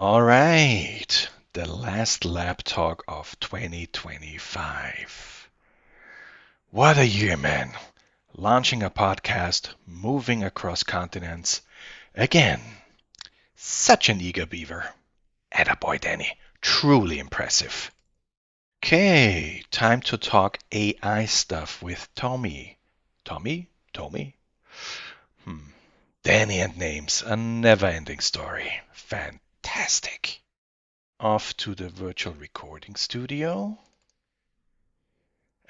All right, the last lab talk of 2025. What a year, man. Launching a podcast, moving across continents. Again, such an eager beaver. Attaboy, Danny. Truly impressive. Okay, time to talk AI stuff with Tomi. Tomi? Danny and names, a never-ending story. Fantastic. Off to the virtual recording studio.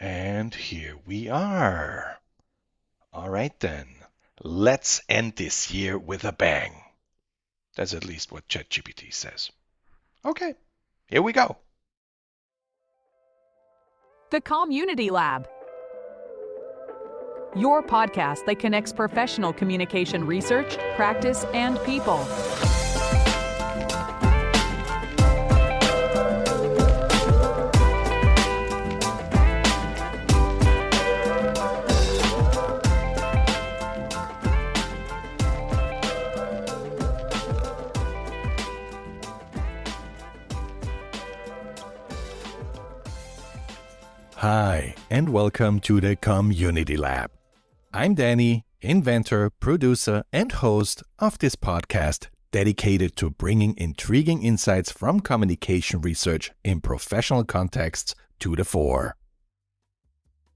And here we are. All right then, let's end this year with a bang. That's at least what ChatGPT says. Okay, here we go. The Community Lab. Your podcast that connects professional communication research, practice, and people. Hi, and welcome to the Community Lab. I'm Danny, inventor, producer, and host of this podcast dedicated to bringing intriguing insights from communication research in professional contexts to the fore.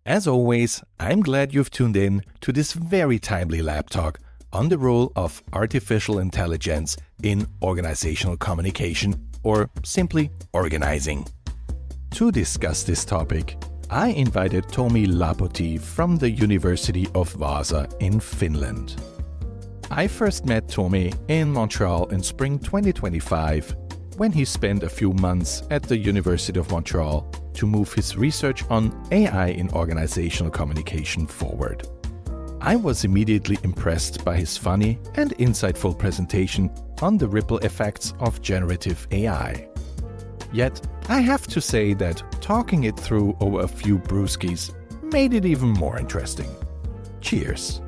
As always, I'm glad you've tuned in to this very timely lab talk on the role of artificial intelligence in organizational communication, or simply organizing. To discuss this topic, I invited Tomi Laapotti from the University of Vaasa in Finland. I first met Tomi in Montreal in spring 2025 when he spent a few months at the University of Montreal to move his research on AI in organizational communication forward. I was immediately impressed by his funny and insightful presentation on the ripple effects of generative AI. Yet, I have to say that talking it through over a few brewskis made it even more interesting. Cheers!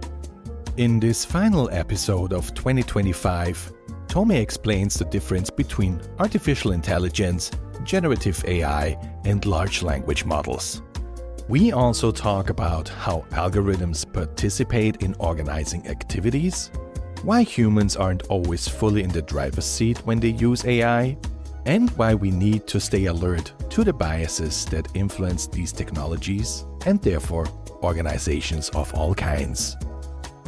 In this final episode of 2025, Tomi explains the difference between artificial intelligence, generative AI, and large language models. We also talk about how algorithms participate in organizing activities, why humans aren't always fully in the driver's seat when they use AI, and why we need to stay alert to the biases that influence these technologies and therefore organizations of all kinds.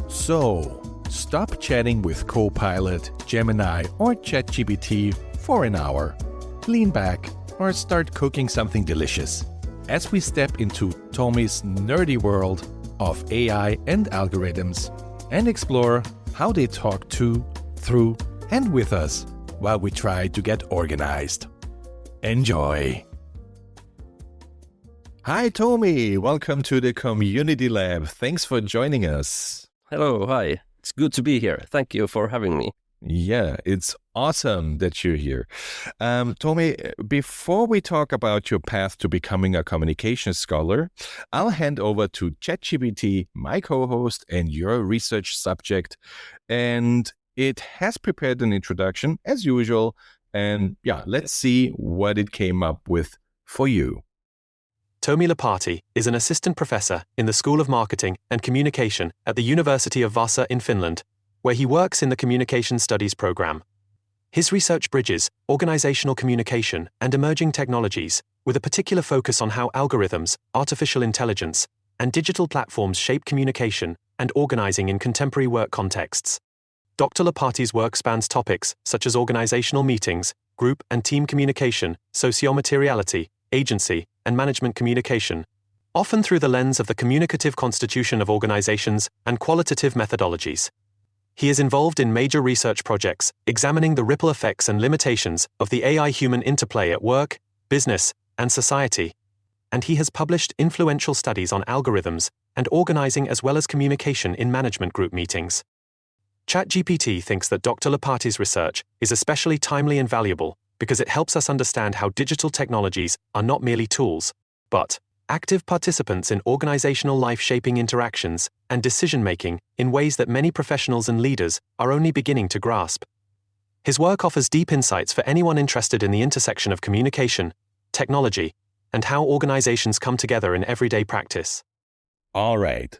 So, stop chatting with Copilot, Gemini, or ChatGPT for an hour, lean back, or start cooking something delicious as we step into Tomi's nerdy world of AI and algorithms and explore how they talk to, through, and with us while we try to get organized. Enjoy! Hi Tomi, welcome to the Community Lab. Thanks for joining us. Hello, hi. It's good to be here. Thank you for having me. Yeah, it's awesome that you're here. Tomi, before we talk about your path to becoming a communication scholar, I'll hand over to ChatGPT, my co-host and your research subject, and it has prepared an introduction as usual, and let's see what it came up with for you. Tomi Laapotti is an assistant professor in the School of Marketing and Communication at the University of Vaasa in Finland, where he works in the Communication Studies program. His research bridges organizational communication and emerging technologies, with a particular focus on how algorithms, artificial intelligence, and digital platforms shape communication and organizing in contemporary work contexts. Dr. Laapotti's work spans topics such as organizational meetings, group and team communication, sociomateriality, agency, and management communication, often through the lens of the communicative constitution of organizations and qualitative methodologies. He is involved in major research projects examining the ripple effects and limitations of the AI-human interplay at work, business, and society, and he has published influential studies on algorithms and organizing as well as communication in management group meetings. ChatGPT thinks that Dr. Laapotti's research is especially timely and valuable because it helps us understand how digital technologies are not merely tools, but active participants in organizational life-shaping interactions and decision-making in ways that many professionals and leaders are only beginning to grasp. His work offers deep insights for anyone interested in the intersection of communication, technology, and how organizations come together in everyday practice. All right.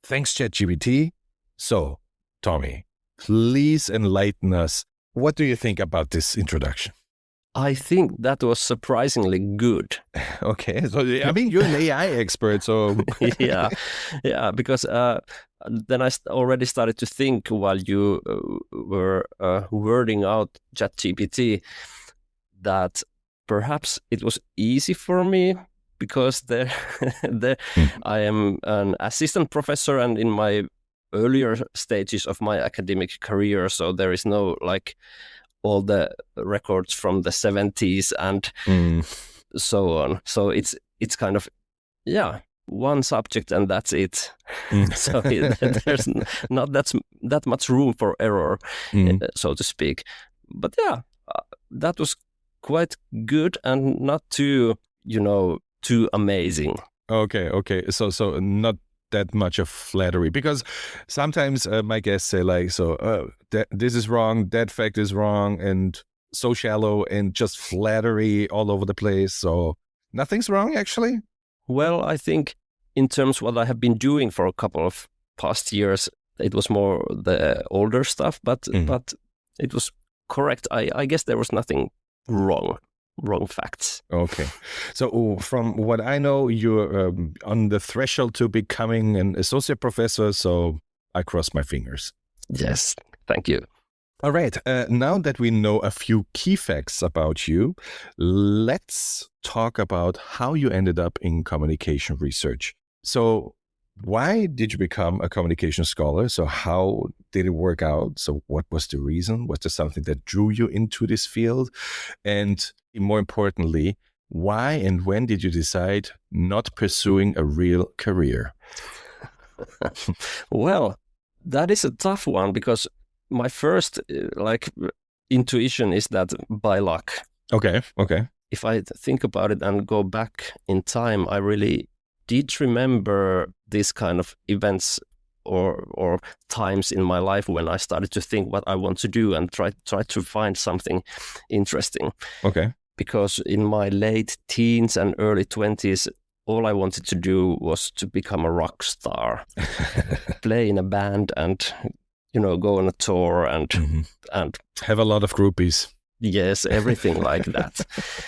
Thanks, ChatGPT. So, Tomi, please enlighten us. What do you think about this introduction? I think that was surprisingly good. Okay, so I mean, you're an AI expert, so yeah, because then I already started to think while you were wording out ChatGPT that perhaps it was easy for me because I am an assistant professor and in my earlier stages of my academic career, so there is no like all the records from the 70s and so on. So it's kind of, one subject and that's it. So there's not that much room for error, so to speak. But that was quite good and not too, too amazing. Okay. So not that much of flattery, because sometimes my guests say like, this is wrong, that fact is wrong, and so shallow and just flattery all over the place. So nothing's wrong, actually? Well, I think in terms of what I have been doing for a couple of past years, it was more the older stuff, but it was correct. I guess there was nothing wrong facts. Okay. So from what I know, you're on the threshold to becoming an associate professor, so I cross my fingers. Yes, thank you. All right. Now that we know a few key facts about you, let's talk about how you ended up in communication research. So why did you become a communication scholar? So how did it work out? So what was the reason? Was there something that drew you into this field? And more importantly, why and when did you decide not pursuing a real career? Well, that is a tough one because my first intuition is that by luck. Okay. If I think about it and go back in time, I really did remember these kind of events or times in my life when I started to think what I want to do and try to find something interesting. Okay. Because in my late teens and early 20s, all I wanted to do was to become a rock star, play in a band and, go on a tour and have a lot of groupies. Yes, everything like that.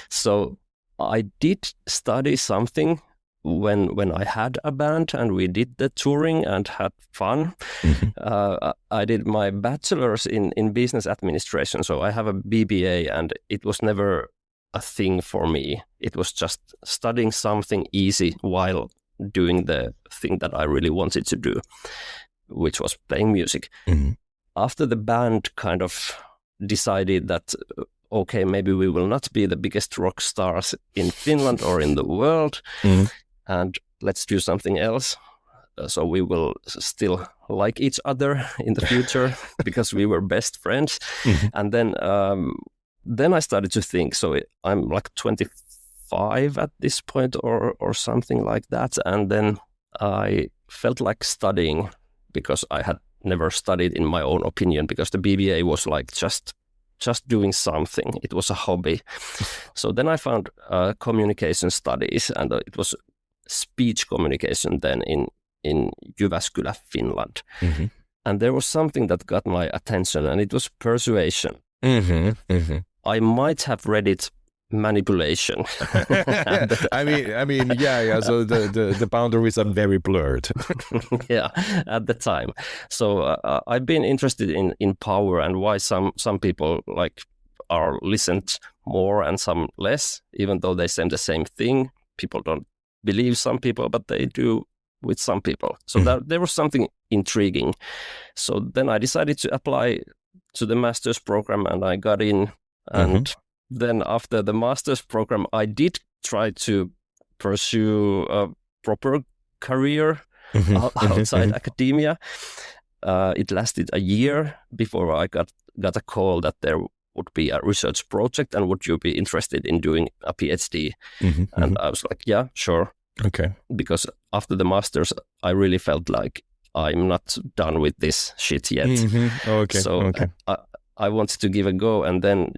So I did study something when I had a band and we did the touring and had fun. I did my bachelor's in business administration, so I have a BBA, and it was never a thing for me. It was just studying something easy while doing the thing that I really wanted to do, which was playing music. After the band kind of decided that, okay, maybe we will not be the biggest rock stars in Finland or in the world, and let's do something else. So we will still like each other in the future because we were best friends. And then I started to think, so I'm like 25 at this point or something like that. And then I felt like studying because I had never studied in my own opinion, because the BBA was like just doing something. It was a hobby. So then I found communication studies, and it was speech communication then in Jyväskylä, Finland. And there was something that got my attention, and it was persuasion. I might have read it manipulation. I mean, yeah. So the boundaries are very blurred. Yeah, at the time. So I've been interested in power and why some people are listened more and some less, even though they say the same thing. People don't believe some people, but they do with some people. So there was something intriguing. So then I decided to apply to the master's program, and I got in. And then after the master's program, I did try to pursue a proper career outside academia. It lasted a year before I got a call that there would be a research project, and would you be interested in doing a PhD? And I was like, yeah, sure. Okay. Because after the master's, I really felt like I'm not done with this shit yet. Okay. So I wanted to give a go. And then,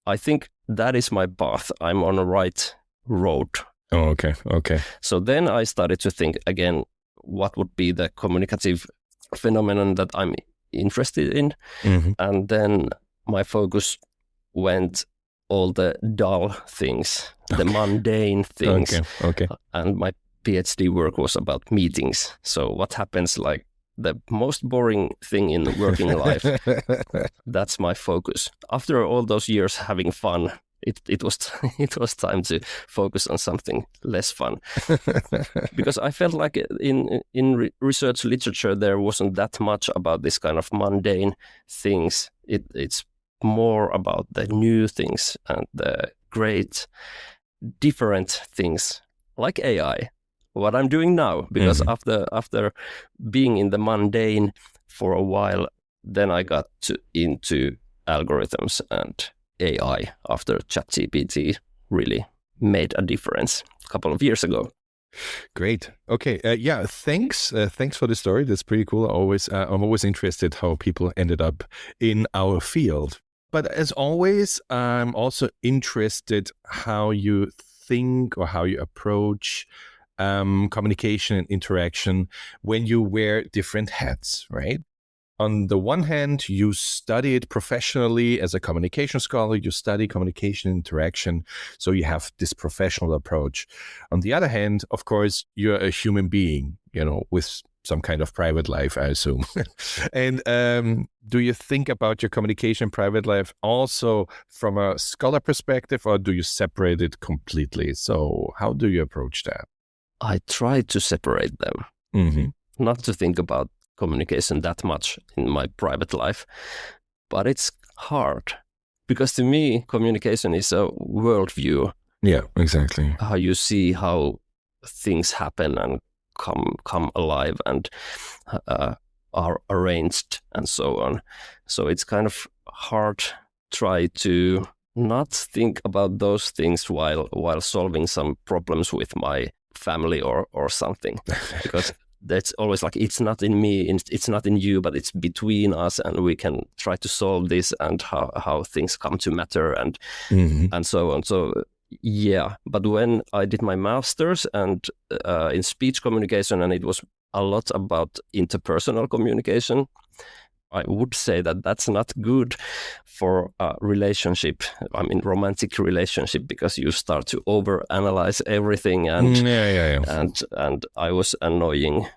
I think that is my path. I'm on the right road. Oh, okay. So then I started to think again, what would be the communicative phenomenon that I'm interested in? Mm-hmm. And then my focus went all the dull things, the mundane things. Okay. And my PhD work was about meetings. So what happens, like the most boring thing in working life, that's my focus. After all those years having fun, it was time to focus on something less fun. Because I felt like in research literature, there wasn't that much about this kind of mundane things. It's more about the new things and the great different things like AI, what I'm doing now. Because after being in the mundane for a while, then I got into algorithms and AI after ChatGPT really made a difference a couple of years ago. Great. Okay. Thanks. Thanks for the story. That's pretty cool. I'm always interested how people ended up in our field. But as always, I'm also interested how you think or how you approach communication and interaction when you wear different hats, right? On the one hand, you studied professionally as a communication scholar, you study communication and interaction, so you have this professional approach. On the other hand, of course, you're a human being, with some kind of private life, I assume. And do you think about your communication private life also from a scholar perspective, or do you separate it completely? So how do you approach that? I try to separate them, not to think about communication that much in my private life, but it's hard because to me communication is a worldview. Yeah, exactly. How you see how things happen and come alive and are arranged and so on. So it's kind of hard try to not think about those things while solving some problems with my family or something, because that's always like, it's not in me, it's not in you, but it's between us, and we can try to solve this and how things come to matter and so on. So but when I did my master's and in speech communication, and it was a lot about interpersonal communication, I would say that that's not good for a relationship. I mean, romantic relationship, because you start to overanalyze everything, and and I was annoying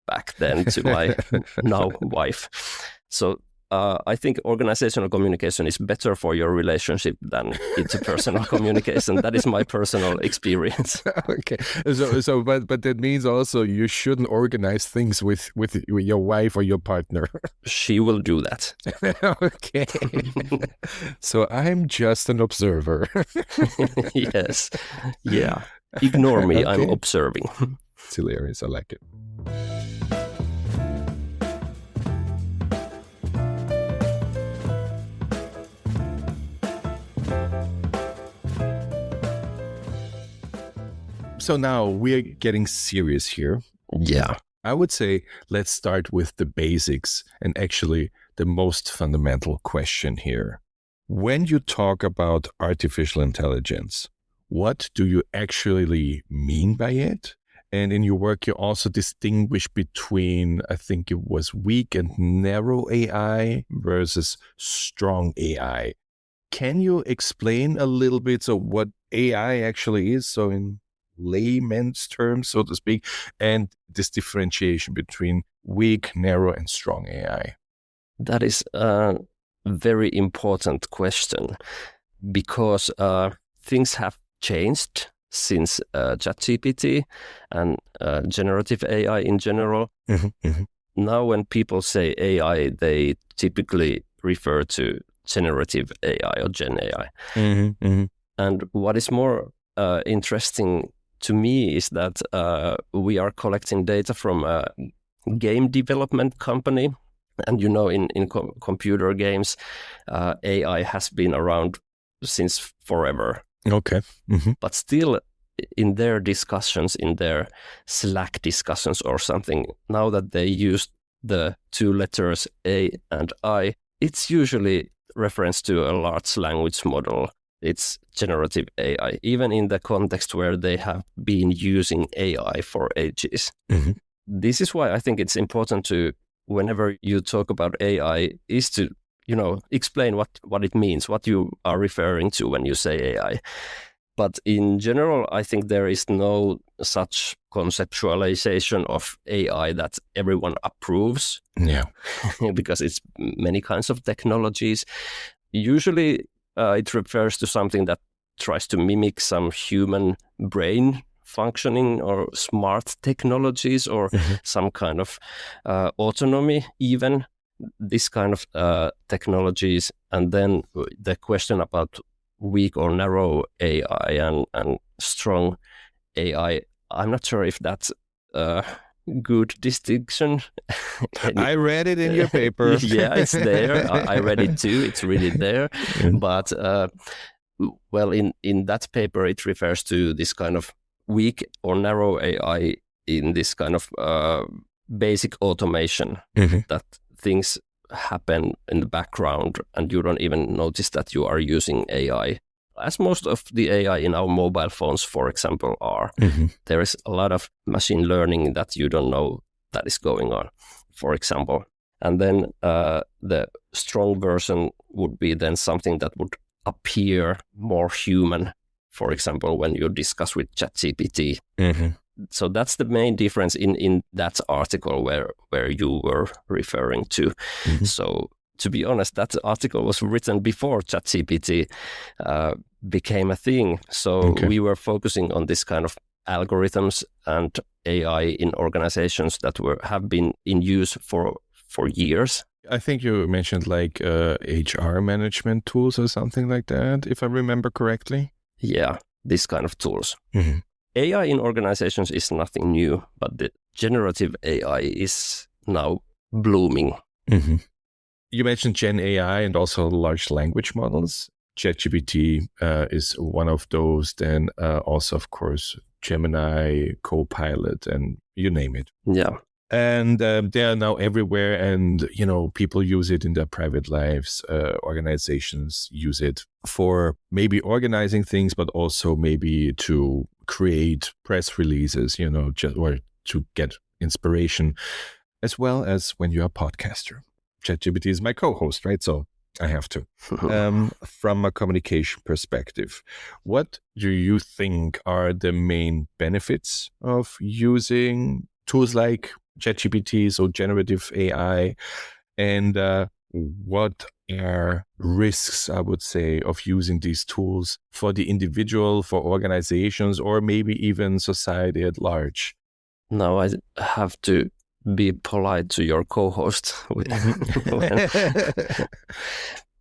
back then to my now wife. So I think organizational communication is better for your relationship than interpersonal communication. That is my personal experience. Okay, but that means also you shouldn't organize things with your wife or your partner. She will do that. Okay. So I'm just an observer. Yes. Yeah. Ignore me. Okay. I'm observing. It's hilarious. I like it. So now we're getting serious here. Yeah. I would say let's start with the basics and actually the most fundamental question here. When you talk about artificial intelligence, what do you actually mean by it? And in your work, you also distinguish between, I think it was weak and narrow AI versus strong AI. Can you explain a little bit what AI actually is? So in layman's terms, so to speak, and this differentiation between weak, narrow, and strong AI? That is a very important question, because things have changed since ChatGPT and generative AI in general. Now when people say AI, they typically refer to generative AI or Gen AI. And what is more interesting to me is that we are collecting data from a game development company. And in computer games, AI has been around since forever. Okay. But still, in their discussions, in their Slack discussions or something, now that they use the two letters A and I, it's usually reference to a large language model. It's generative AI, even in the context where they have been using AI for ages. Mhm. This is why I think it's important to, whenever you talk about AI, is to, explain what it means, what you are referring to when you say AI. But in general, I think there is no such conceptualization of AI that everyone approves. Yeah. Because it's many kinds of technologies. Usually it refers to something that tries to mimic some human brain functioning or smart technologies or some kind of autonomy, even this kind of technologies. And then the question about weak or narrow AI and strong AI, I'm not sure if that's a good distinction. I read it in your paper. Yeah, it's there. I read it too. It's really there. But well, in that paper, it refers to this kind of weak or narrow AI in this kind of basic automation that things happen in the background and you don't even notice that you are using AI. As most of the AI in our mobile phones, for example, are. There is a lot of machine learning that you don't know that is going on, for example. And then the strong version would be then something that would appear more human, for example, when you discuss with ChatGPT. So that's the main difference in that article where you were referring to. So to be honest, that article was written before ChatGPT became a thing. So we were focusing on this kind of algorithms and AI in organizations that have been in use for years. I think you mentioned like HR management tools or something like that, if I remember correctly. Yeah, this kind of tools. AI in organizations is nothing new, but the generative AI is now blooming. You mentioned Gen AI and also large language models. ChatGPT is one of those. Then also, of course, Gemini, Copilot, and you name it. Yeah. And they are now everywhere. And, people use it in their private lives. Organizations use it for maybe organizing things, but also maybe to create press releases, or to get inspiration, as well as when you're a podcaster. ChatGPT is my co-host, right? So I have to. From a communication perspective, what do you think are the main benefits of using tools like ChatGPT, so generative AI, and what are risks, I would say, of using these tools for the individual, for organizations, or maybe even society at large? Now I have to be polite to your co-host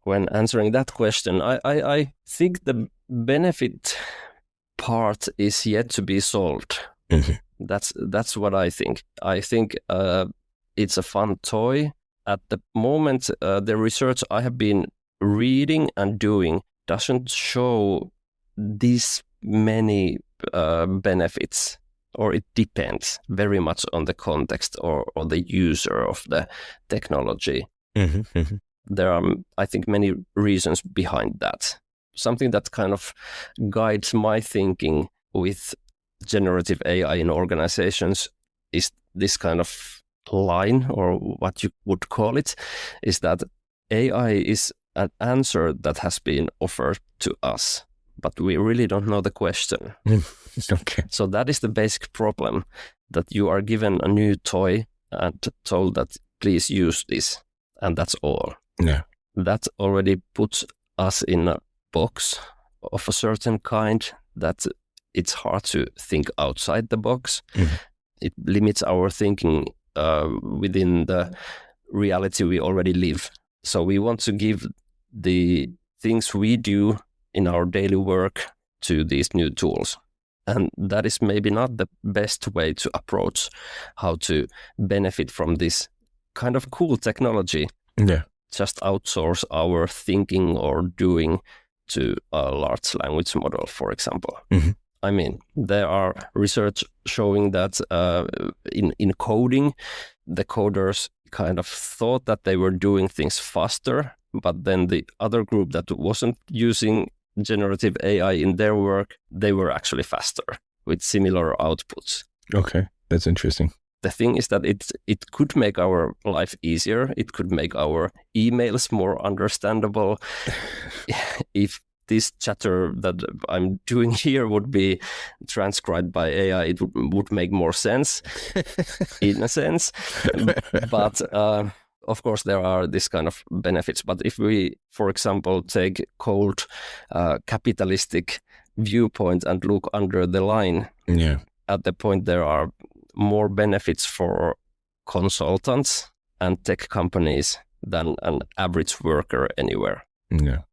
when answering that question. I think the benefit part is yet to be solved. That's what I think. I think it's a fun toy. At the moment, the research I have been reading and doing doesn't show these many benefits, or it depends very much on the context or the user of the technology. There are, I think, many reasons behind that. Something that kind of guides my thinking with generative AI in organizations is this kind of line, or what you would call it, is that AI is an answer that has been offered to us, but we really don't know the question. So that is the basic problem, that you are given a new toy and told that please use this, and that's all. That already puts us in a box of a certain kind that it's hard to think outside the box. It limits our thinking within the reality we already live. So we want to give the things we do in our daily work to these new tools. And that is maybe not the best way to approach how to benefit from this kind of cool technology. Just outsource our thinking or doing to a large language model, for example. I mean, there are research showing that in coding, the coders kind of thought that they were doing things faster but then the other group that wasn't using generative AI in their work, they were actually faster with similar outputs. Okay, that's interesting. The thing is that it could make our life easier. It could make our emails more understandable. If this chatter that I'm doing here would be transcribed by AI, it would make more sense, in a sense. But of course, there are this kind of benefits. But if we, for example, take cold capitalistic viewpoint and look under the line, at the point there are more benefits for consultants and tech companies than an average worker anywhere.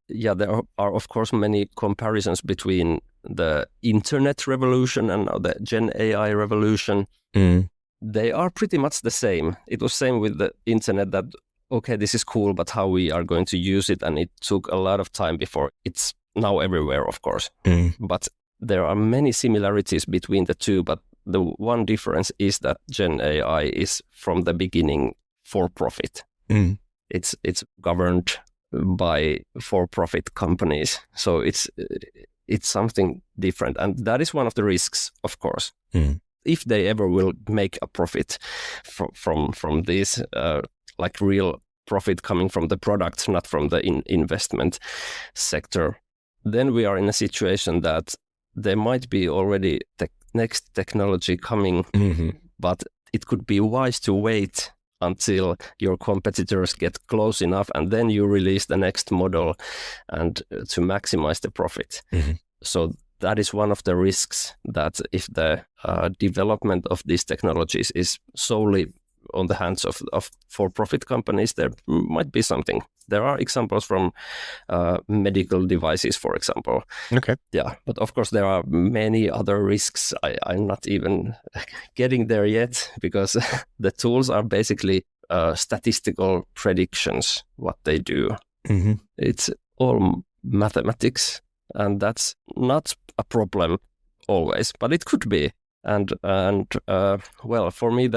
Yeah, there are of course many comparisons between the internet revolution and now the Gen AI revolution. They are pretty much the same. It was same with the internet that, okay, this is cool, but how we are going to use it, and it took a lot of time before it's now everywhere, of course. But there are many similarities between the two, but the one difference is that Gen AI is from the beginning for profit. It's governed by for-profit companies, so it's something different, and that is one of the risks, of course. If they ever will make a profit from this, like real profit coming from the product, not from the investment sector, then we are in a situation that there might be already the next technology coming, but it could be wise to wait until your competitors get close enough, and then you release the next model and to maximize the profit. So that is one of the risks, that if the development of these technologies is solely on the hands of for-profit companies, there might be something. There are examples from medical devices, for example. Okay. Yeah, but of course there are many other risks. I'm not even getting there yet, because the tools are basically statistical predictions, what they do. It's all mathematics, and that's not a problem always, but it could be. And well, for me,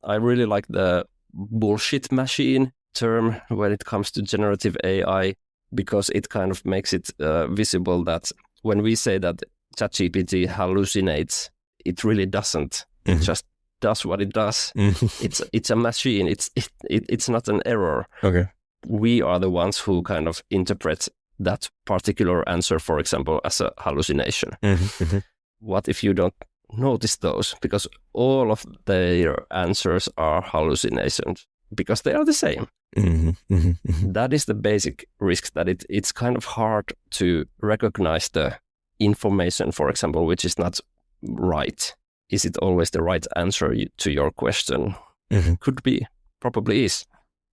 I really like the bullshit machine term when it comes to generative AI, because it kind of makes it visible that when we say that ChatGPT hallucinates, it really doesn't. It just does what it does. It's a machine. It's not an error. Okay. We are the ones who kind of interpret that particular answer, for example, as a hallucination. What if you don't notice those? Because all of their answers are hallucinations, because they are the same. That is the basic risk, that it's kind of hard to recognize the information, for example, which is not right. Is it always the right answer to your question? Could be, probably is,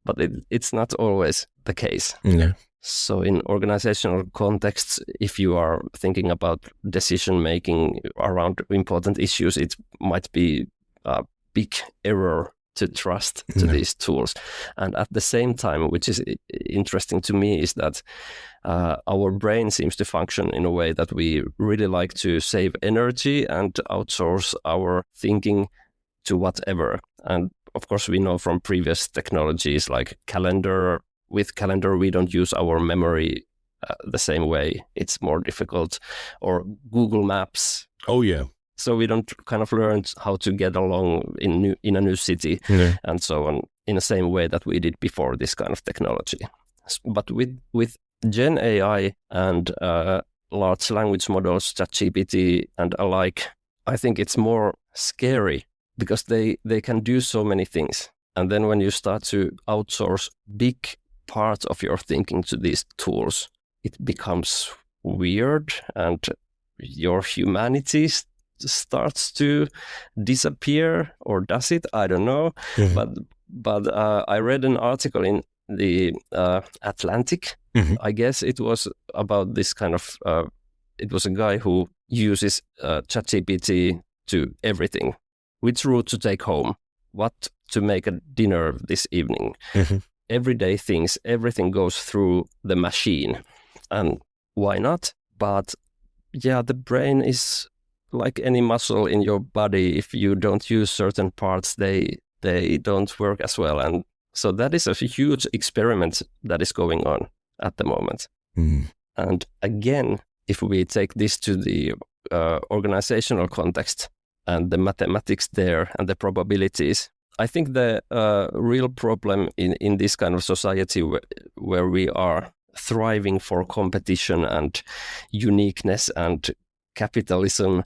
but it's not always the case. So in organizational contexts, if you are thinking about decision making around important issues, it might be a big error to trust to these tools. And at the same time, which is interesting to me, is that our brain seems to function in a way that we really like to save energy and outsource our thinking to whatever. And of course, we know from previous technologies like calendar. With calendar, we don't use our memory the same way. It's more difficult. Or Google Maps. Oh, yeah. So we don't kind of learn how to get along in a new city and so on in the same way that we did before this kind of technology. But with Gen AI and large language models, ChatGPT and alike, I think it's more scary, because they can do so many things. And then when you start to outsource big parts of your thinking to these tools, it becomes weird, and your humanity starts to disappear, or does it? I don't know. But I read an article in the Atlantic. I guess it was about this kind of. It was a guy who uses ChatGPT to everything. Which route to take home? What to make a dinner this evening? Everyday things. Everything goes through the machine, and why not? But yeah, the brain is like any muscle in your body. If you don't use certain parts, they don't work as well. And so that is a huge experiment that is going on. at the moment. And again, if we take this to the organizational context and the mathematics there and the probabilities, I think the real problem in this kind of society where we are thriving for competition and uniqueness and capitalism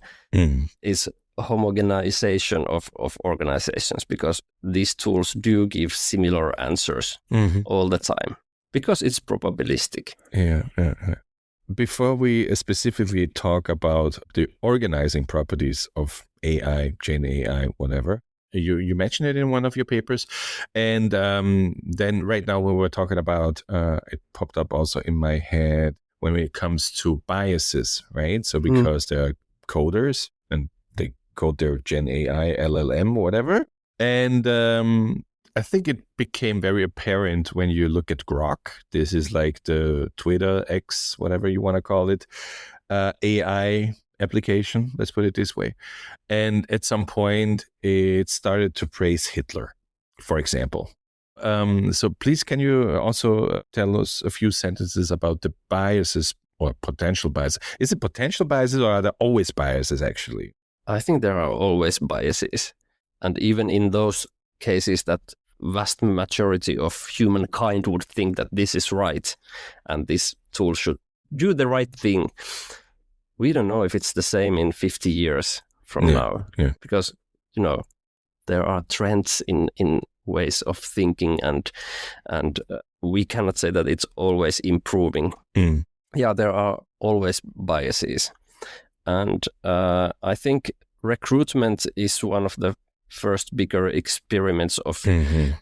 is homogenization of organizations, because these tools do give similar answers all the time because it's probabilistic. Yeah. Before we specifically talk about the organizing properties of AI, Gen AI, whatever, you mentioned it in one of your papers. And then right now when we're talking about, it popped up also in my head when it comes to biases, right? So because there are coders and they code their Gen AI, LLM, whatever. And I think it became very apparent when you look at Grok. This is like the Twitter, X, whatever you want to call it, AI application, let's put it this way. And at some point, it started to praise Hitler, for example. So please, can you also tell us a few sentences about the biases or potential biases? Is it potential biases or are there always biases, actually? I think there are always biases. And even in those cases that vast majority of humankind would think that this is right and this tool should do the right thing, we don't know if it's the same in 50 years from now. Yeah. Because, there are trends in ways of thinking and we cannot say that it's always improving. Yeah, there are always biases. And I think recruitment is one of the first bigger experiments of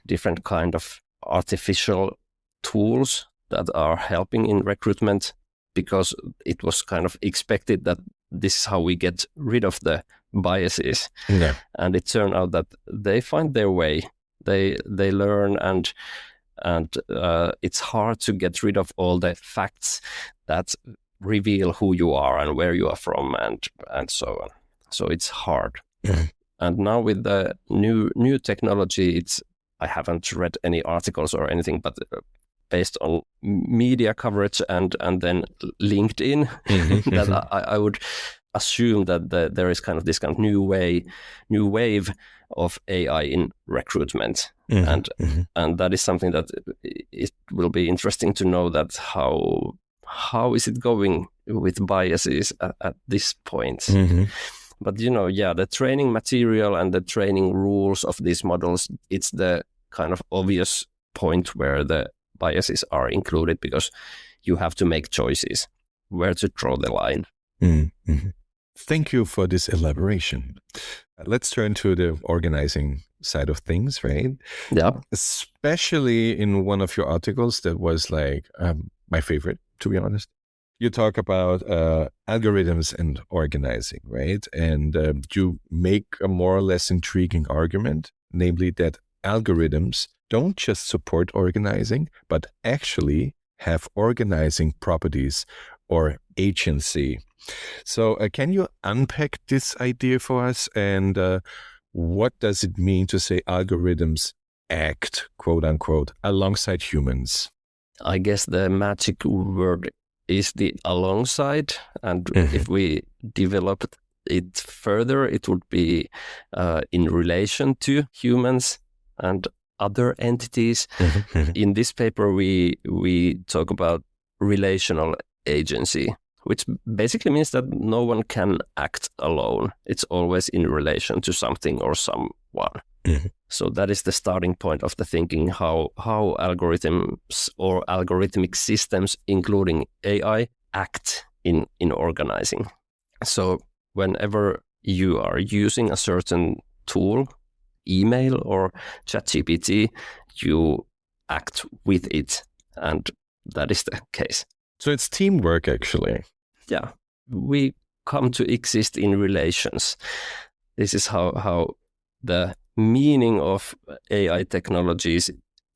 different kind of artificial tools that are helping in recruitment, because it was kind of expected that this is how we get rid of the biases. Yeah. And it turned out that they find their way. They learn and it's hard to get rid of all the facts that reveal who you are and where you are from and so on. So it's hard. Yeah. And now with the new technology, I haven't read any articles or anything, but based on media coverage and then LinkedIn, that I would assume that there is kind of this kind of new wave of AI in recruitment, and that is something that it will be interesting to know that how is it going with biases at this point. But the training material and the training rules of these models, it's the kind of obvious point where the biases are included, because you have to make choices where to draw the line. Thank you for this elaboration. Let's turn to the organizing side of things, right? Yeah. Especially in one of your articles that was like my favorite, to be honest. You talk about algorithms and organizing, right? And you make a more or less intriguing argument, namely that algorithms don't just support organizing, but actually have organizing properties or agency. So can you unpack this idea for us? And what does it mean to say algorithms act, quote unquote, alongside humans? I guess the magic word is the alongside. And if we developed it further, it would be in relation to humans and other entities. In this paper, we talk about relational agency, which basically means that no one can act alone. It's always in relation to something or someone. So that is the starting point of the thinking, how algorithms or algorithmic systems, including AI, act in organizing. So whenever you are using a certain tool, email or ChatGPT, you act with it. And that is the case. So it's teamwork, actually. Yeah. We come to exist in relations. This is how the meaning of AI technologies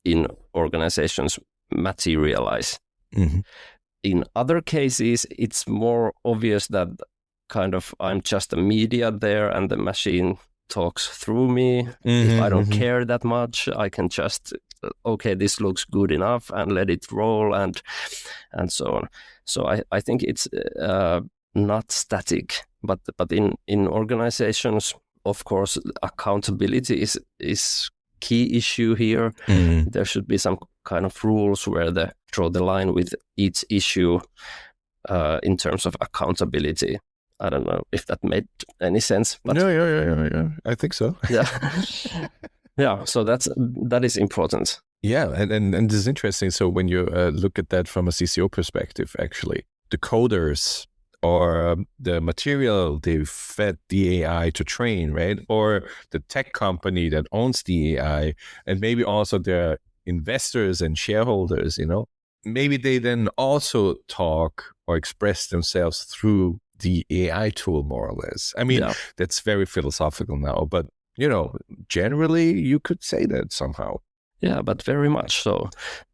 in organizations materialize. In other cases, it's more obvious that kind of I'm just a media there and the machine talks through me. If I don't care that much, I can just okay, this looks good enough, and let it roll, and so on. So I think it's not static, but in organizations, of course, accountability is key issue here. There should be some kind of rules where they draw the line with each issue in terms of accountability. I don't know if that made any sense. But Yeah. I think so. Yeah. Yeah. So that is important. Yeah, and this is interesting. So when you look at that from a CCO perspective, actually, the coders or the material they fed the AI to train, right? Or the tech company that owns the AI, and maybe also their investors and shareholders, maybe they then also talk or express themselves through the AI tool, more or less. I mean, That's very philosophical now, but, generally you could say that somehow. Yeah, but very much so,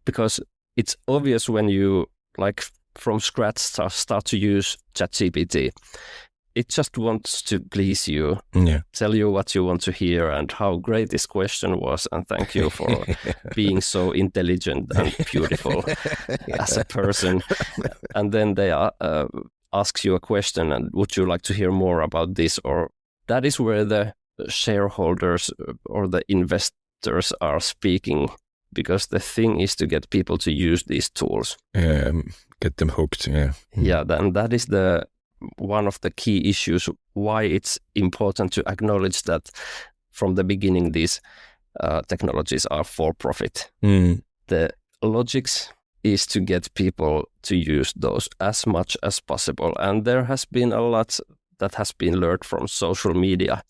because it's obvious when you from scratch start to use ChatGPT. It just wants to please you, tell you what you want to hear and how great this question was, and thank you for being so intelligent and beautiful as a person. And then they ask you a question, and would you like to hear more about this? Or that is where the shareholders or the investors are speaking, because the thing is to get people to use these tools. Get them hooked. Yeah, then that is one of the key issues why it's important to acknowledge that from the beginning these technologies are for profit. The logics is to get people to use those as much as possible, and there has been a lot that has been learned from social media.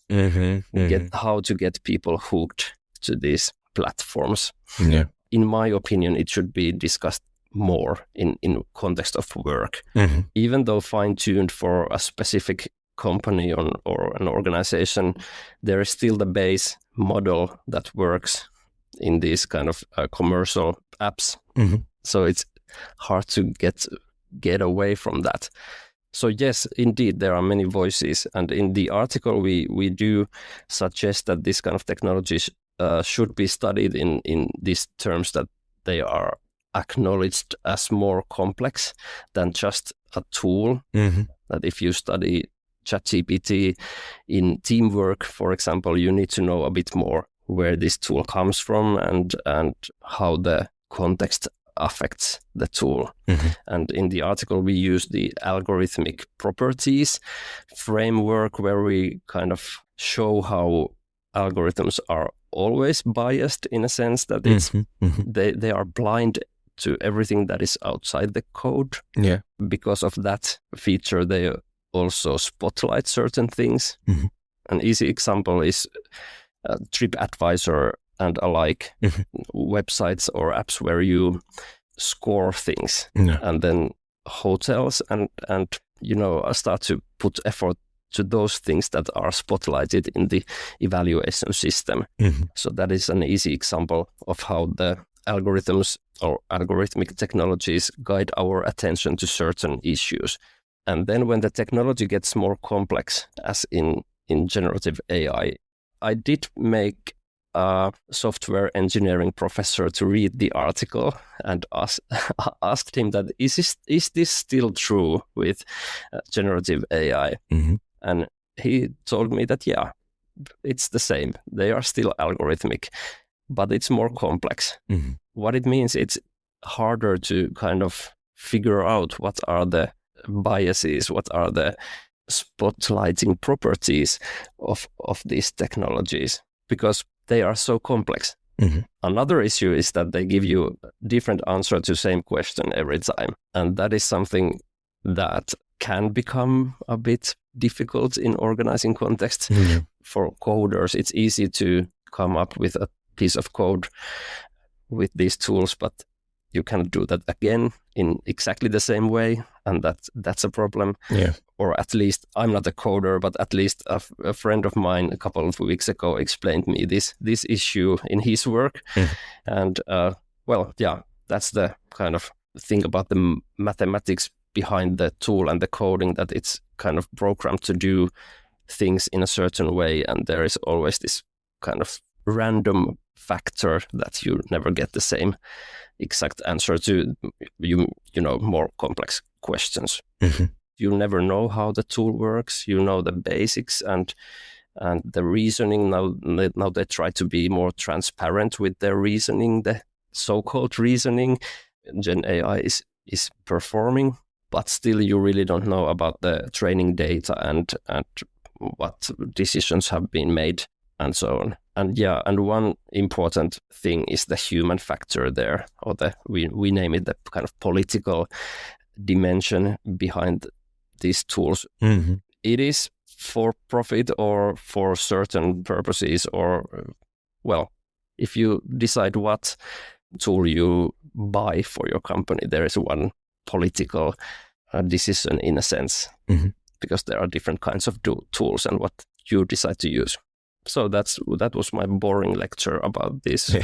How to get people hooked to these platforms. In my opinion, it should be discussed more in context of work. Even though fine-tuned for a specific company or an organization, there is still the base model that works in these kind of commercial apps. So it's hard to get away from that. So yes, indeed, there are many voices, and in the article we do suggest that this kind of technologies should be studied in these terms, that they are acknowledged as more complex than just a tool. That if you study ChatGPT in teamwork, for example, you need to know a bit more where this tool comes from and how the context affects the tool. And in the article we use the algorithmic properties framework, where we kind of show how algorithms are always biased, in a sense that it's they are blind to everything that is outside the code. Because of that feature, they also spotlight certain things. An easy example is TripAdvisor and alike websites or apps where you score things, and then hotels and start to put effort to those things that are spotlighted in the evaluation system. So that is an easy example of how the algorithms or algorithmic technologies guide our attention to certain issues. And then when the technology gets more complex, as in generative AI, I did make a software engineering professor to read the article and asked him that is this still true with generative AI? And he told me that it's the same. They are still algorithmic, but it's more complex. What it means, it's harder to kind of figure out what are the biases, what are the spotlighting properties of these technologies, because they are so complex. Another issue is that they give you different answer to same question every time. And that is something that can become a bit difficult in organizing context. For coders, it's easy to come up with a piece of code with these tools, but you cannot do that again in exactly the same way, and that's a problem. Or at least, I'm not a coder, but at least a friend of mine a couple of weeks ago explained me this issue in his work. And that's the kind of thing about the mathematics behind the tool and the coding, that it's kind of programmed to do things in a certain way, and there is always this kind of random factor that you never get the same exact answer to you know, more complex questions. You never know how the tool works. You know the basics and the reasoning. Now they try to be more transparent with their reasoning, the so-called reasoning Gen AI is performing, but still you really don't know about the training data and what decisions have been made and so on. And one important thing is the human factor there, or we name it the kind of political dimension behind these tools. It is for profit or for certain purposes, or well, if you decide what tool you buy for your company, there is one political decision in a sense, because there are different kinds of tools and what you decide to use. So that was my boring lecture about this.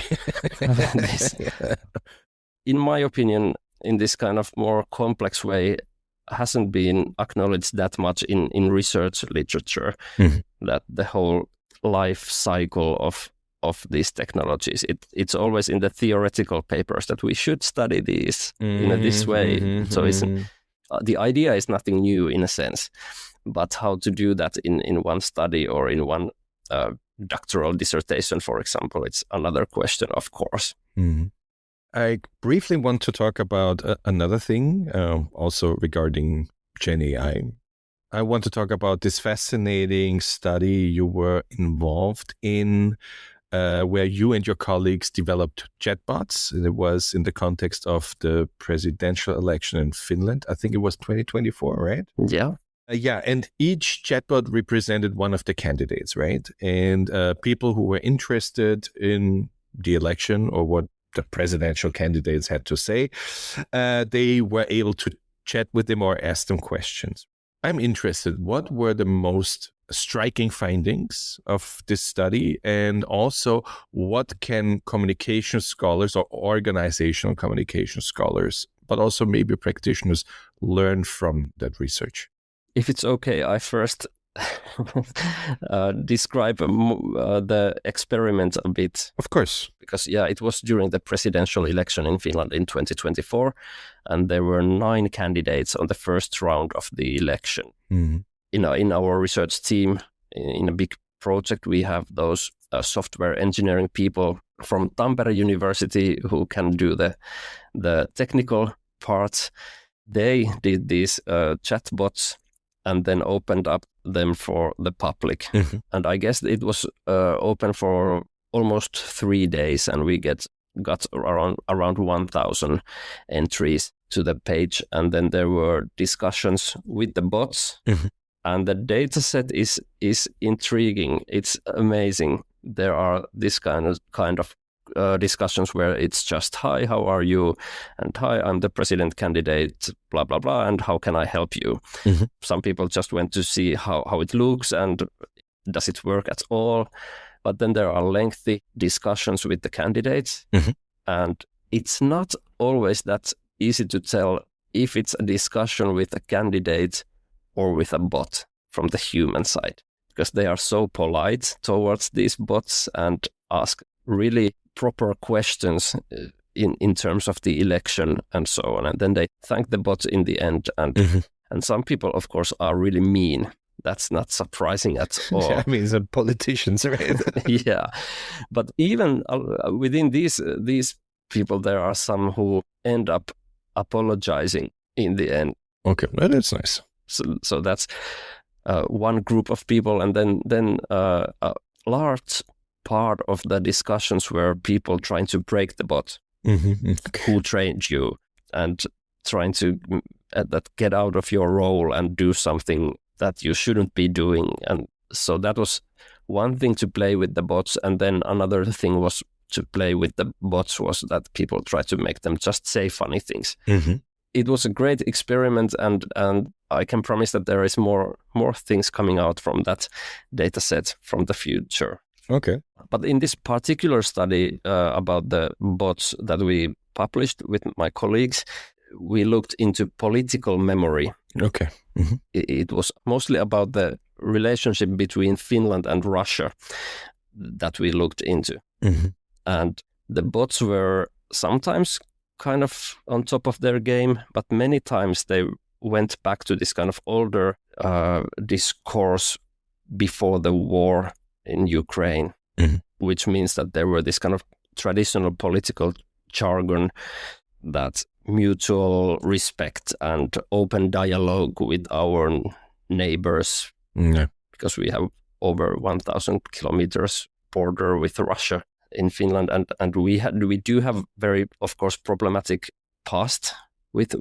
In my opinion, in this kind of more complex way, hasn't been acknowledged that much in research literature, that the whole life cycle of these technologies. It's always in the theoretical papers that we should study these in this way. So it's, the idea is nothing new in a sense, but how to do that in one study or in one doctoral dissertation, for example, it's another question, of course. I briefly want to talk about another thing, also regarding Gen AI. I want to talk about this fascinating study you were involved in, where you and your colleagues developed chatbots. It was in the context of the presidential election in Finland. I think it was 2024, right? Yeah. Yeah, and each chatbot represented one of the candidates, right? And people who were interested in the election or what the presidential candidates had to say, they were able to chat with them or ask them questions. I'm interested, what were the most striking findings of this study? And also, what can communication scholars or organizational communication scholars, but also maybe practitioners, learn from that research? If it's okay, I first describe the experiment a bit. Of course. Because, yeah, it was during the presidential election in Finland in 2024, and there were 9 candidates on the first round of the election. In our research team, in a big project, we have those software engineering people from Tampere University who can do the technical parts. They did these chatbots and then opened up them for the public. And I guess it was open for almost 3 days, and we got around 1,000 entries to the page. And then there were discussions with the bots. And the data set is intriguing. It's amazing. There are this kind of discussions where it's just, hi, how are you? And hi, I'm the president candidate, blah, blah, blah, and how can I help you? Some people just went to see how it looks and does it work at all? But then there are lengthy discussions with the candidates, and it's not always that easy to tell if it's a discussion with a candidate or with a bot from the human side, because they are so polite towards these bots and ask really proper questions in terms of the election and so on. And then they thank the bot in the end. And some people, of course, are really mean. That's not surprising at all. I mean, some politicians, right? Yeah. But even within these people, there are some who end up apologizing in the end. Okay, well, that's nice. So that's one group of people. And then a large part of the discussions were people trying to break the bot. Who trained you, and trying to get out of your role and do something that you shouldn't be doing. And so that was one thing, to play with the bots. And then another thing was to play with the bots was that people tried to make them just say funny things. It was a great experiment, and I can promise that there is more things coming out from that data set from the future. Okay. But in this particular study about the bots that we published with my colleagues, we looked into political memory. Okay. It was mostly about the relationship between Finland and Russia that we looked into. And the bots were sometimes kind of on top of their game, but many times they went back to this kind of older discourse before the war in Ukraine, which means that there were this kind of traditional political jargon that mutual respect and open dialogue with our neighbors, because we have over 1,000 kilometers border with Russia in Finland, and we do have very, of course, problematic past with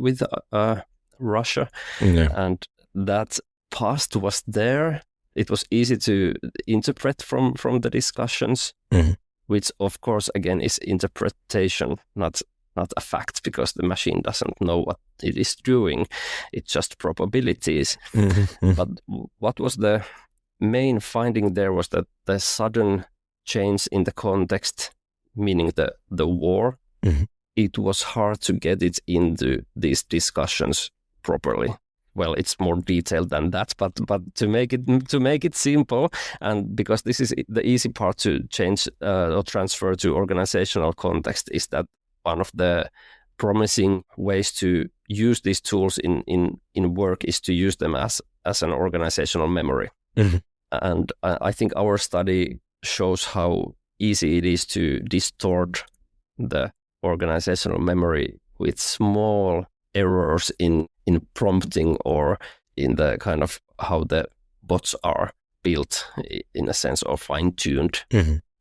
Russia, and that past was there. It was easy to interpret from the discussions, which of course again is interpretation, not a fact, because the machine doesn't know what it is doing. It's just probabilities. But what was the main finding there was that the sudden change in the context, meaning the war, it was hard to get it into these discussions properly. Well, it's more detailed than that, but to make it simple, and because this is the easy part to change or transfer to organizational context, is that one of the promising ways to use these tools in work is to use them as an organizational memory. And I think our study shows how easy it is to distort the organizational memory with small errors in prompting or in the kind of how the bots are built, in a sense, or fine-tuned.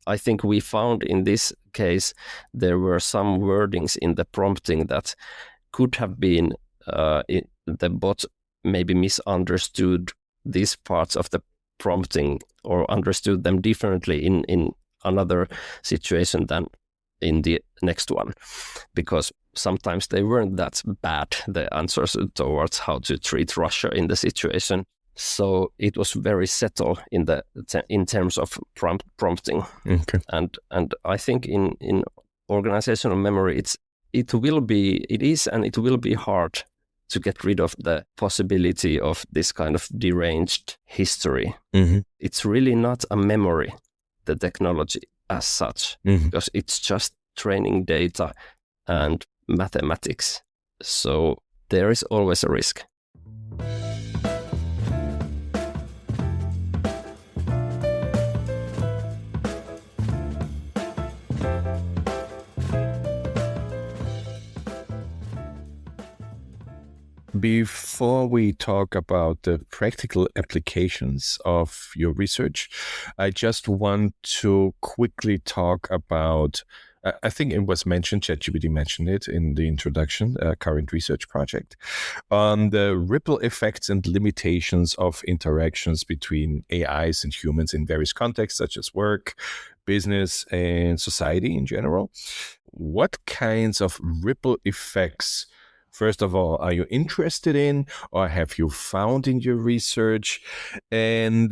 I think we found in this case there were some wordings in the prompting that could have been the bot maybe misunderstood these parts of the prompting or understood them differently in another situation than in the next one, because sometimes they weren't that bad, the answers towards how to treat Russia in the situation. So it was very settled in terms of prompting. And I think in organizational memory, it will be hard to get rid of the possibility of this kind of deranged history. It's really not a memory, the technology as such, because it's just training data and mathematics. So there is always a risk. Before we talk about the practical applications of your research, I just want to quickly talk about, I think it was mentioned, ChatGPT mentioned it in the introduction, current research project, on the ripple effects and limitations of interactions between AIs and humans in various contexts, such as work, business, and society in general. What kinds of ripple effects, first of all, are you interested in or have you found in your research? And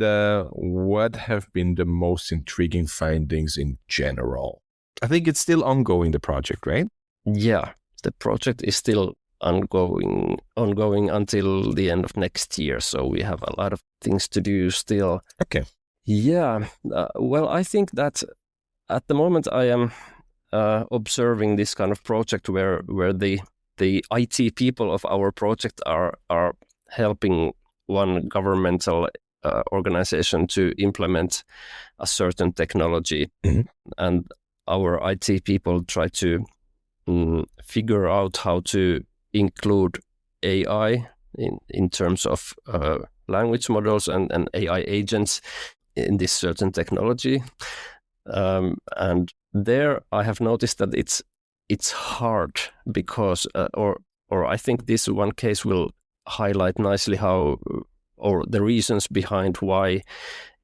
what have been the most intriguing findings in general? I think it's still ongoing, the project, right? Yeah, the project is still ongoing until the end of next year. So we have a lot of things to do still. Okay. Yeah. Well, I think that at the moment I am observing this kind of project where the IT people of our project are helping one governmental organization to implement a certain technology. And our IT people try to figure out how to include AI in terms of language models and AI agents in this certain technology. And there I have noticed that it's hard because, or I think this one case will highlight nicely how, or the reasons behind why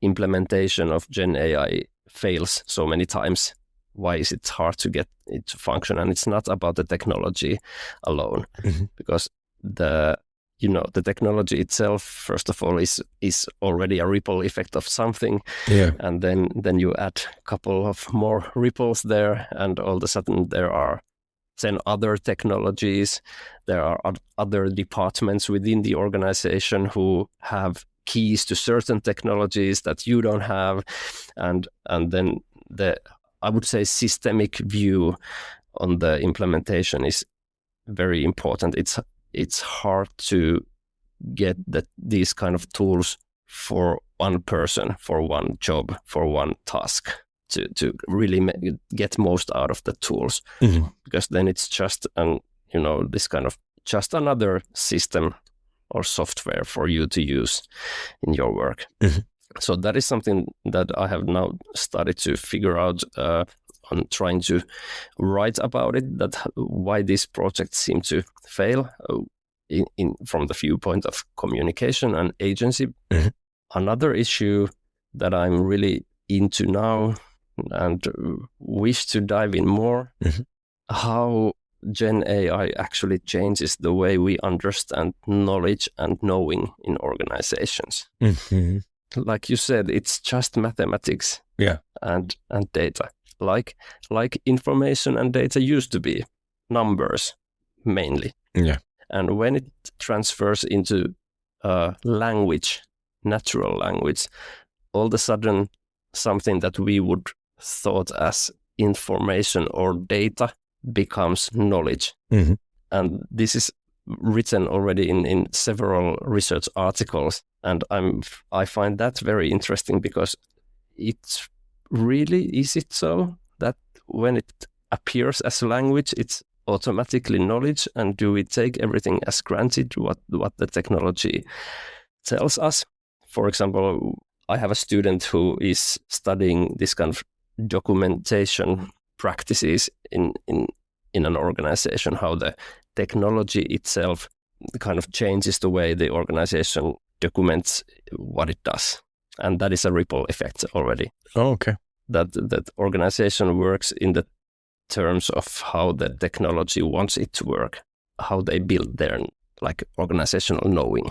implementation of Gen AI fails so many times. Why is it hard to get it to function? And it's not about the technology alone, because the technology itself, first of all, is already a ripple effect of something. Yeah. And then you add a couple of more ripples there, and all of a sudden there are 10 other technologies. There are other departments within the organization who have keys to certain technologies that you don't have. And then the I would say, systemic view on the implementation is very important. It's hard to get these kind of tools for one person, for one job, for one task, to really get most out of the tools, because then it's just this kind of just another system or software for you to use in your work. So that is something that I have now started to figure out on trying to write about it, that why these projects seem to fail from the viewpoint of communication and agency. Another issue that I'm really into now and wish to dive in more, how Gen AI actually changes the way we understand knowledge and knowing in organizations. Like you said, it's just mathematics and data. Like information and data used to be, numbers mainly. And when it transfers into language, natural language, all of a sudden something that we would thought as information or data becomes knowledge. And this is written already in several research articles, and I find that very interesting, because it's really, is it so that when it appears as language, it's automatically knowledge, and do we take everything as granted what the technology tells us? For example, I have a student who is studying this kind of documentation practices in an organization, how the technology itself kind of changes the way the organization documents what it does. And that is a ripple effect already. Oh, okay. That organization works in the terms of how the technology wants it to work, how they build their like organizational knowing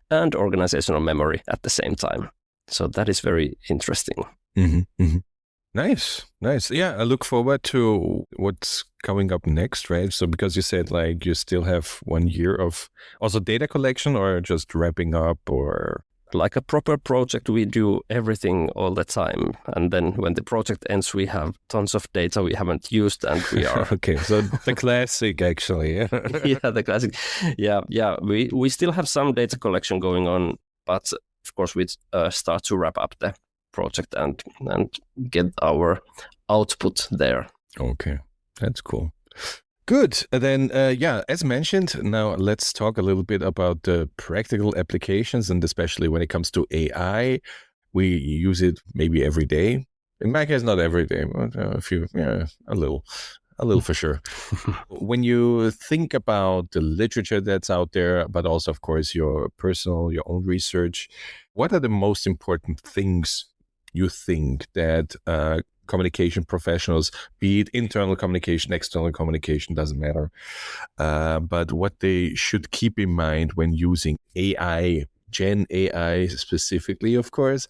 and organizational memory at the same time. So that is very interesting. Nice. Yeah, I look forward to what's coming up next, right? So because you said like you still have 1 year of also data collection, or just wrapping up, or like a proper project, we do everything all the time. And then when the project ends, we have tons of data we haven't used, and we are... Okay, so the classic, actually. Yeah, the classic. Yeah. We still have some data collection going on, but of course we start to wrap up the project and get our output there. Okay, that's cool. Good. And then, as mentioned, now let's talk a little bit about the practical applications, and especially when it comes to AI. We use it maybe every day. In my case, not every day, but a little for sure. When you think about the literature that's out there, but also, of course, your own research, what are the most important things you think that communication professionals, be it internal communication, external communication, doesn't matter, but what they should keep in mind when using AI, Gen AI specifically, of course,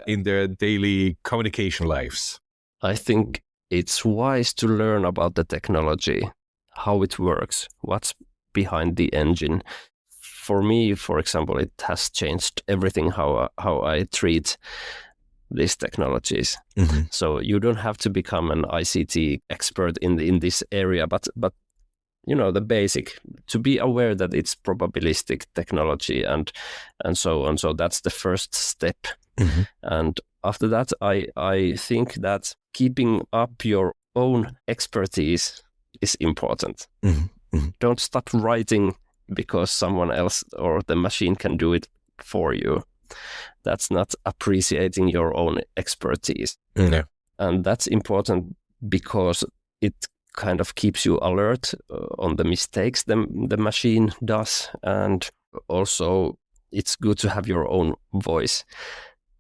in their daily communication lives? I think it's wise to learn about the technology, how it works, what's behind the engine. For me, for example, it has changed everything how I treat these technologies. So you don't have to become an ICT expert in this area, but the basic, to be aware that it's probabilistic technology and so on. So that's the first step. And after that, I think that keeping up your own expertise is important. Don't stop writing because someone else or the machine can do it for you. That's not appreciating your own expertise. And that's important because it kind of keeps you alert on the mistakes the machine does. And also it's good to have your own voice.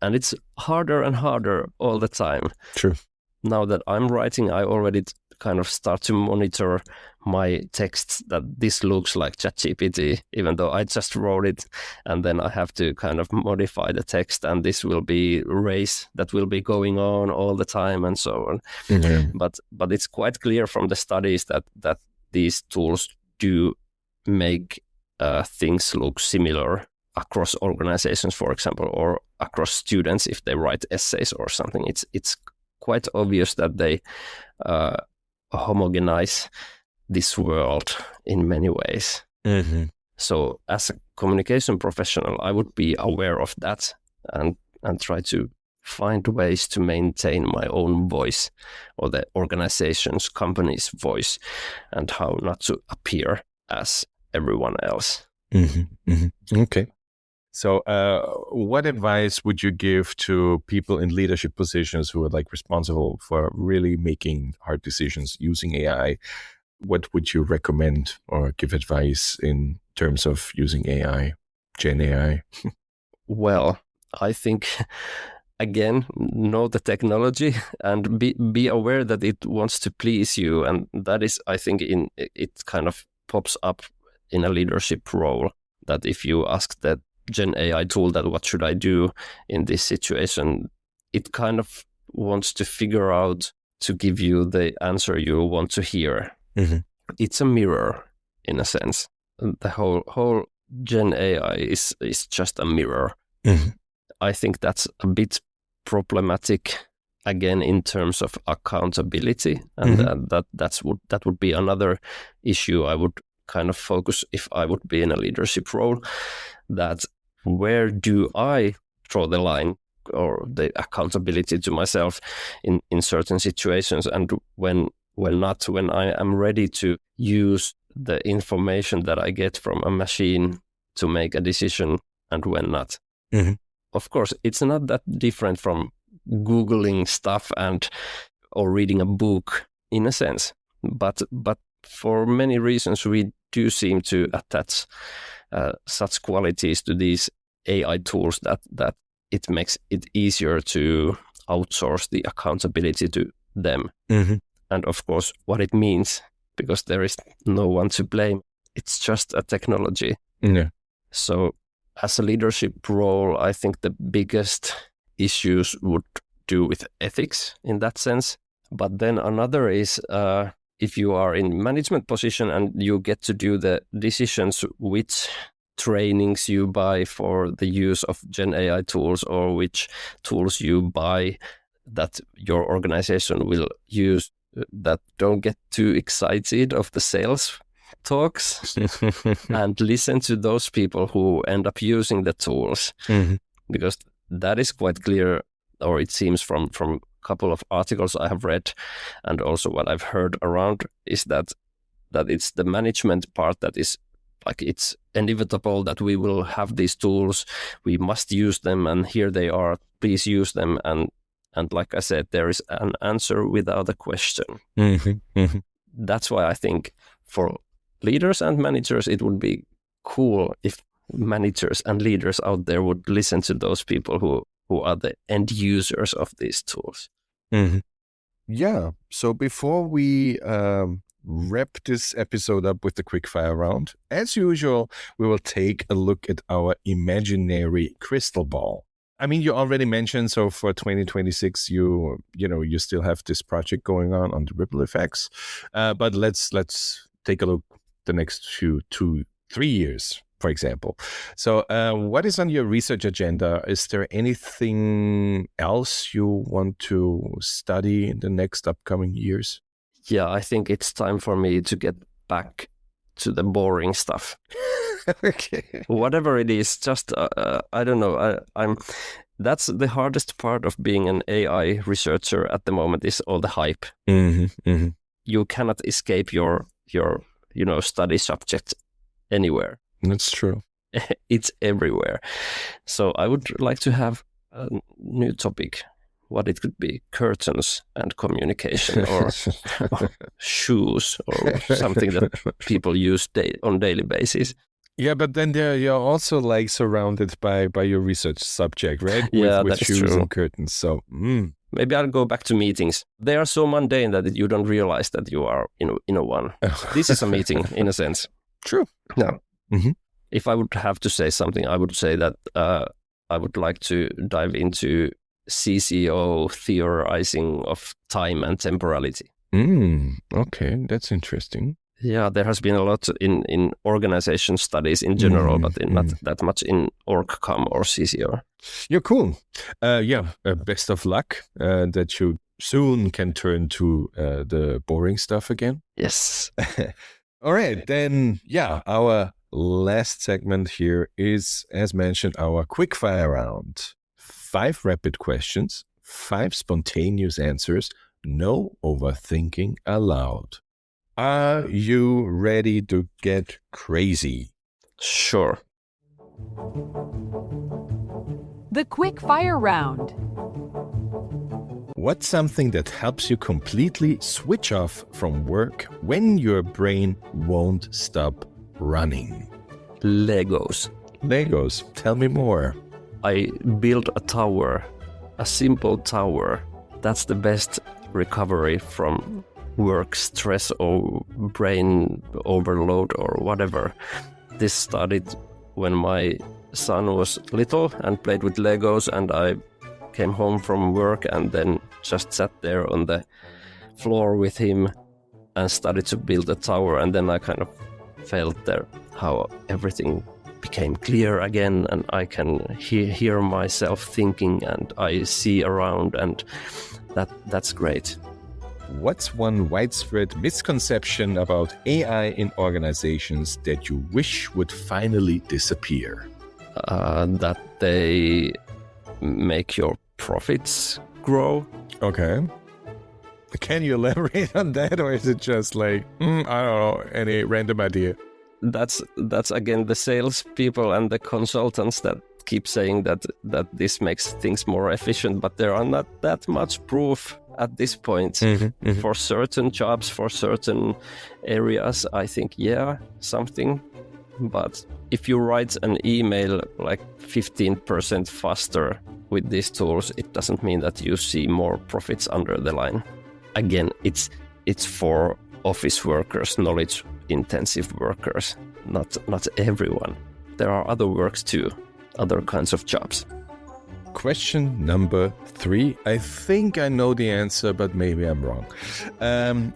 And it's harder and harder all the time. True. Now that I'm writing, I already kind of start to monitor my texts that this looks like ChatGPT, even though I just wrote it, and then I have to kind of modify the text, and this will be race that will be going on all the time and so on. But it's quite clear from the studies that these tools do make things look similar across organizations, for example, or across students if they write essays or something. It's quite obvious that they homogenize this world in many ways. Mm-hmm. So as a communication professional, I would be aware of that and try to find ways to maintain my own voice or the organization's, company's voice, and how not to appear as everyone else. Mm-hmm. Mm-hmm. Okay. So what advice would you give to people in leadership positions who are like responsible for really making hard decisions using AI? What would you recommend or give advice in terms of using AI, Gen AI? Well, I think, again, know the technology and be aware that it wants to please you. And that is, I think, it kind of pops up in a leadership role, that if you ask that Gen AI tool that what should I do in this situation, it kind of wants to figure out to give you the answer you want to hear. Mm-hmm. It's a mirror in a sense. The whole Gen AI is just a mirror. Mm-hmm. I think that's a bit problematic again in terms of accountability, and that would be another issue I would kind of focus if I would be in a leadership role. That where do I draw the line or the accountability to myself in certain situations, and when I am ready to use the information that I get from a machine to make a decision, and when not. Mm-hmm. Of course, it's not that different from Googling stuff or reading a book in a sense, but for many reasons we do seem to attach such qualities to these AI tools that it makes it easier to outsource the accountability to them. Mm-hmm. And of course, what it means, because there is no one to blame. It's just a technology. Yeah. So as a leadership role, I think the biggest issues would do with ethics in that sense. But then another is if you are in management position and you get to do the decisions which trainings you buy for the use of Gen AI tools, or which tools you buy that your organization will use, that don't get too excited of the sales talks and listen to those people who end up using the tools. Mm-hmm. Because that is quite clear, or it seems from a couple of articles I have read and also what I've heard around, is that it's the management part that is like, it's inevitable that we will have these tools, we must use them, and here they are, please use them. And like I said, there is an answer without a question. Mm-hmm. Mm-hmm. That's why I think for leaders and managers, it would be cool if managers and leaders out there would listen to those people who are the end users of these tools. Mm-hmm. Yeah. So before we wrap this episode up with the quickfire round, as usual, we will take a look at our imaginary crystal ball. I mean, you already mentioned, so for 2026, you still have this project going on the ripple effects. But let's take a look the next 2-3 years, for example. So what is on your research agenda? Is there anything else you want to study in the next upcoming years? Yeah, I think it's time for me to get back to the boring stuff. Okay. Whatever it is, just I don't know. That's the hardest part of being an AI researcher at the moment, is all the hype. Mm-hmm, mm-hmm. You cannot escape your study subject anywhere. That's true. It's everywhere. So I would like to have a new topic. What it could be, curtains and communication, or shoes, or something that people use on daily basis. Yeah, but then you're also like surrounded by your research subject, right? Yeah, with that's shoes true. and curtains. So maybe I'll go back to meetings. They are so mundane that you don't realize that you are in a one. This is a meeting in a sense. True. No. Mm-hmm. If I would have to say something, I would say that I would like to dive into CCO theorizing of time and temporality. Okay, that's interesting. Yeah, there has been a lot in organization studies in general, but not that much in OrgCom or CCO. You're cool. Best of luck that you soon can turn to the boring stuff again. Yes. All right, then, our last segment here is, as mentioned, our quickfire round. 5 rapid questions, 5 spontaneous answers, no overthinking allowed. Are you ready to get crazy? Sure. The quick fire round. What's something that helps you completely switch off from work when your brain won't stop running? Legos. Legos, tell me more. I built a tower, a simple tower. That's the best recovery from work stress or brain overload or whatever. This started when my son was little and played with Legos, and I came home from work and then just sat there on the floor with him and started to build a tower. And then I kind of felt there how everything became clear again, and I can hear myself thinking, and I see around, and that's great. What's one widespread misconception about AI in organizations that you wish would finally disappear? That they make your profits grow. Okay. Can you elaborate on that, or is it just like, I don't know, any random idea? That's again the salespeople and the consultants that keep saying that this makes things more efficient, but there are not that much proof at this point. For certain jobs, for certain areas, I think, something. But if you write an email like 15% faster with these tools, it doesn't mean that you see more profits under the line. Again, it's for office workers, knowledge-intensive workers, not everyone. There are other works too, other kinds of jobs. Question number 3. I think I know the answer, but maybe I'm wrong.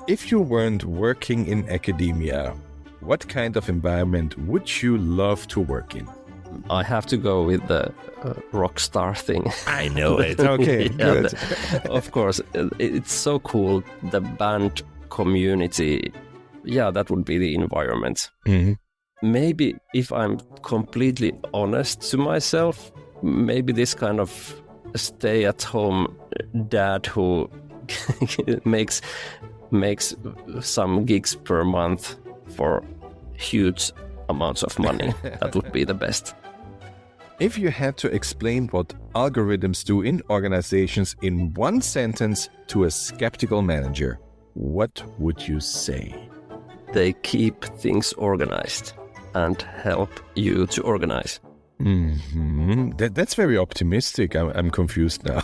If you weren't working in academia, what kind of environment would you love to work in? I have to go with the rock star thing. I know it. Okay, good. Of course, it's so cool. The band community, that would be the environment. Maybe if I'm completely honest to myself, maybe this kind of stay-at-home dad who makes some gigs per month for huge amounts of money. That would be the best. If you had to explain what algorithms do in organizations in one sentence to a skeptical manager, what would you say? They keep things organized and help you to organize. That's very optimistic. I'm confused now.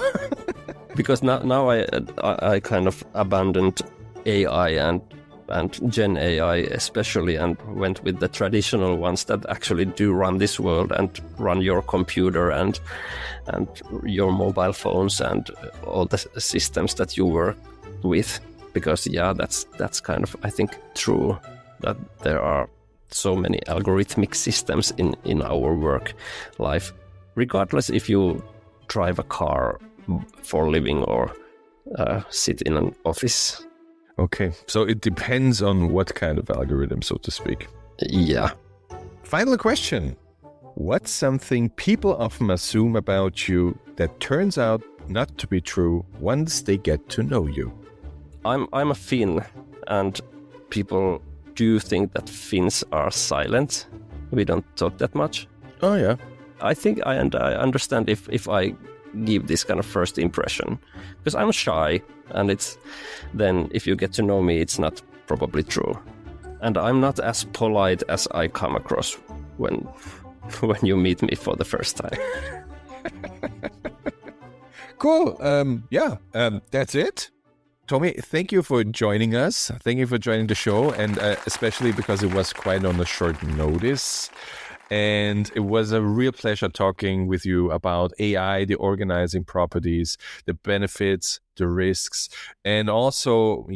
Because now I kind of abandoned AI and Gen AI especially, and went with the traditional ones that actually do run this world and run your computer and your mobile phones and all the systems that you work with. Because that's kind of, I think, true that there are so many algorithmic systems in our work life, regardless if you drive a car for a living or sit in an office. Okay, so it depends on what kind of algorithm, so to speak. Yeah. Final question. What's something people often assume about you that turns out not to be true once they get to know you? I'm a Finn, and people do think that Finns are silent. We don't talk that much. Oh, yeah. I think I understand if I give this kind of first impression, because I'm shy, and it's then if you get to know me, it's not probably true, and I'm not as polite as I come across when you meet me for the first time. Cool. That's it. Tomi, thank you for joining us. Thank you for joining the show, and especially because it was quite on a short notice. And it was a real pleasure talking with you about AI, the organizing properties, the benefits, the risks, and also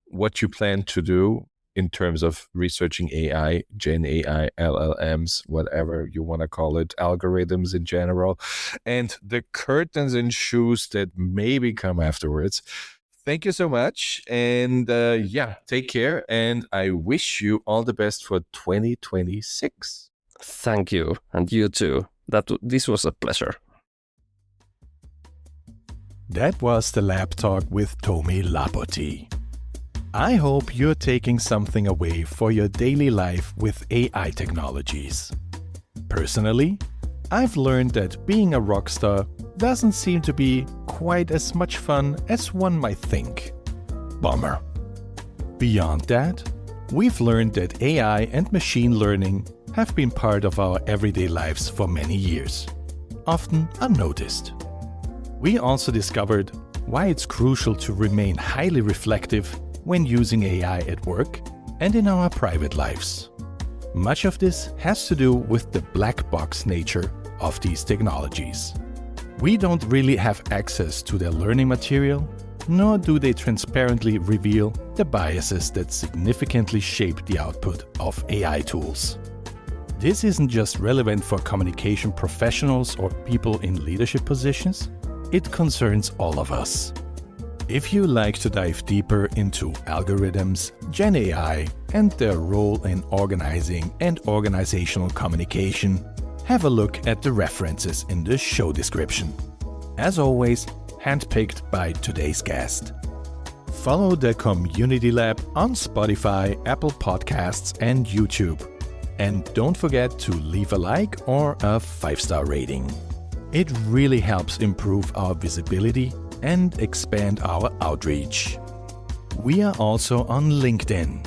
what you plan to do in terms of researching AI, Gen AI, LLMs, whatever you want to call it, algorithms in general, and the curtains and shoes that maybe come afterwards. Thank you so much. And take care. And I wish you all the best for 2026. Thank you. And you too. This was a pleasure. That was the Lab Talk with Tomi Laapotti. I hope you're taking something away for your daily life with AI technologies. Personally, I've learned that being a rock star doesn't seem to be quite as much fun as one might think. Bummer. Beyond that, we've learned that AI and machine learning have been part of our everyday lives for many years, often unnoticed. We also discovered why it's crucial to remain highly reflective when using AI at work and in our private lives. Much of this has to do with the black box nature of these technologies. We don't really have access to their learning material, nor do they transparently reveal the biases that significantly shape the output of AI tools. This isn't just relevant for communication professionals or people in leadership positions, it concerns all of us. If you like to dive deeper into algorithms, Gen AI, and their role in organizing and organizational communication, have a look at the references in the show description. As always, handpicked by today's guest. Follow the Community Lab on Spotify, Apple Podcasts, and YouTube. And don't forget to leave a like or a 5-star rating. It really helps improve our visibility and expand our outreach. We are also on LinkedIn.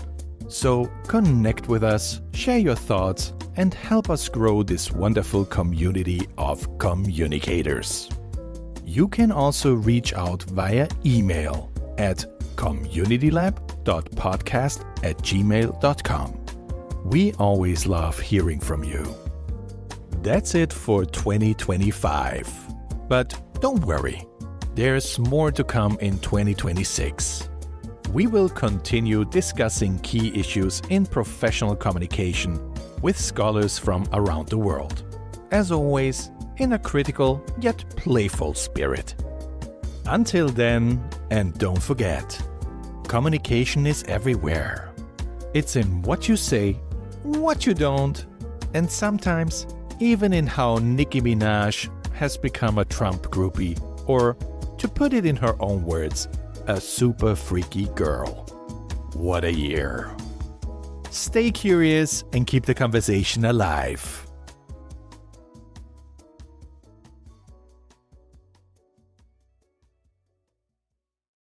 So connect with us, share your thoughts, and help us grow this wonderful community of communicators. You can also reach out via email at communitylab.podcast@gmail.com. We always love hearing from you. That's it for 2025. But don't worry, there's more to come in 2026. We will continue discussing key issues in professional communication with scholars from around the world. As always, in a critical yet playful spirit. Until then, and don't forget, communication is everywhere. It's in what you say, what you don't, and sometimes even in how Nicki Minaj has become a Trump groupie, or, to put it in her own words, a super freaky girl. What a year. Stay curious and keep the conversation alive.